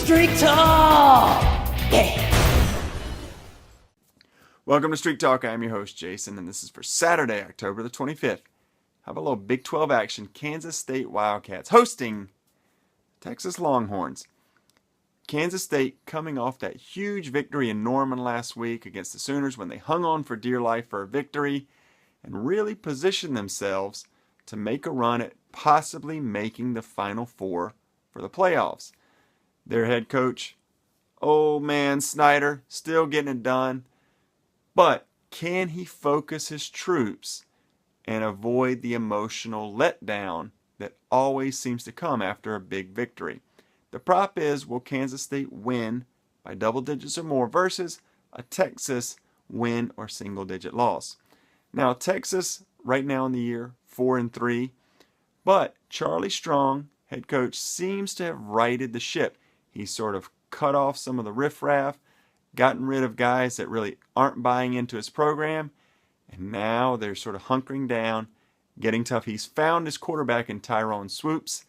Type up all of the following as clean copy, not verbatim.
Streak Talk! Yeah! Welcome to Streak Talk. I am your host, Jason, and this is for Saturday, October the 25th. Have a little Big 12 action. Kansas State Wildcats hosting Texas Longhorns. Kansas State coming off that huge victory in Norman last week against the Sooners when they hung on for dear life for a victory and really positioned themselves to make a run at possibly making the Final Four for the playoffs. Their head coach, old man Snyder, still getting it done. But can he focus his troops and avoid the emotional letdown that always seems to come after a big victory? The prop is, will Kansas State win by double digits or more versus a Texas win or single digit loss? Now, Texas right now in the year 4-3, but Charlie Strong, head coach, seems to have righted the ship. He sort of cut off some of the riffraff, gotten rid of guys that really aren't buying into his program, and now they're sort of hunkering down, getting tough. He's found his quarterback in Tyrone Swoops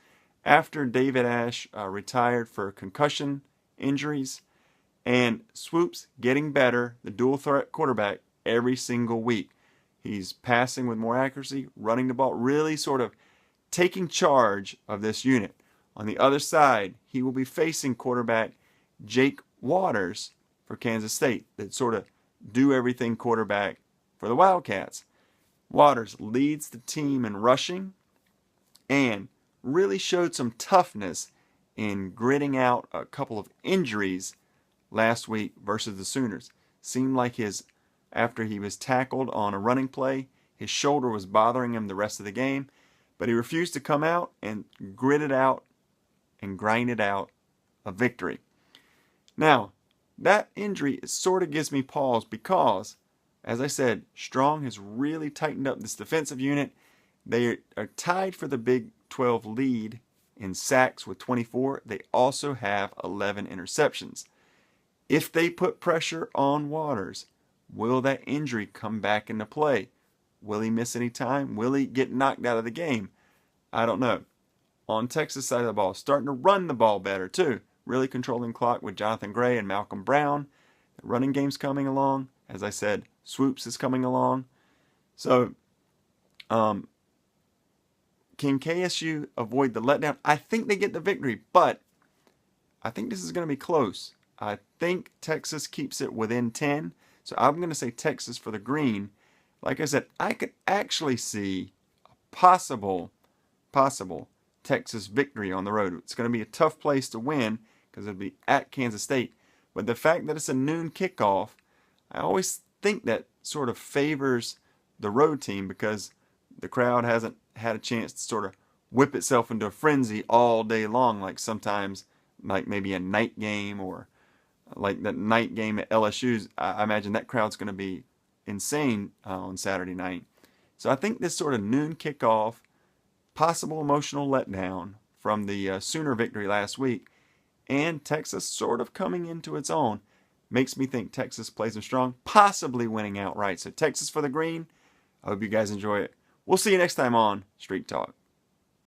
after David Ash retired for concussion injuries, and Swoops getting better, the dual threat quarterback, every single week. He's passing with more accuracy, running the ball, really sort of taking charge of this unit. On the other side, he will be facing quarterback Jake Waters for Kansas State, that sort of do everything quarterback for the Wildcats. Waters leads the team in rushing and really showed some toughness in gritting out a couple of injuries last week versus the Sooners. Seemed like after he was tackled on a running play, his shoulder was bothering him the rest of the game, but he refused to come out and grit it out and grind it out a victory. Now, that injury sort of gives me pause because, as I said, Strong has really tightened up this defensive unit. They are tied for the Big 12 lead in sacks with 24. They also have 11 interceptions. If they put pressure on Waters, will that injury come back into play? Will he miss any time? Will he get knocked out of the game? I don't know. On Texas side of the ball, starting to run the ball better too. Really controlling clock with Jonathan Gray and Malcolm Brown. The running game's coming along. As I said, Swoops is coming along. So, can KSU avoid the letdown? I think they get the victory, but I think this is going to be close. I think Texas keeps it within 10. So I'm going to say Texas for the green. Like I said, I could actually see a possible Texas victory on the road. It's going to be a tough place to win because it'll be at Kansas State. But the fact that it's a noon kickoff, I always think that sort of favors the road team because the crowd hasn't had a chance to sort of whip itself into a frenzy all day long, like sometimes, like maybe a night game or like that night game at LSU's. I imagine that crowd's going to be insane on Saturday night. So I think this sort of noon kickoff, possible emotional letdown from the Sooner victory last week, and Texas sort of coming into its own, makes me think Texas plays them strong, possibly winning outright. So Texas for the green. I hope you guys enjoy it. We'll see you next time on Streak Talk.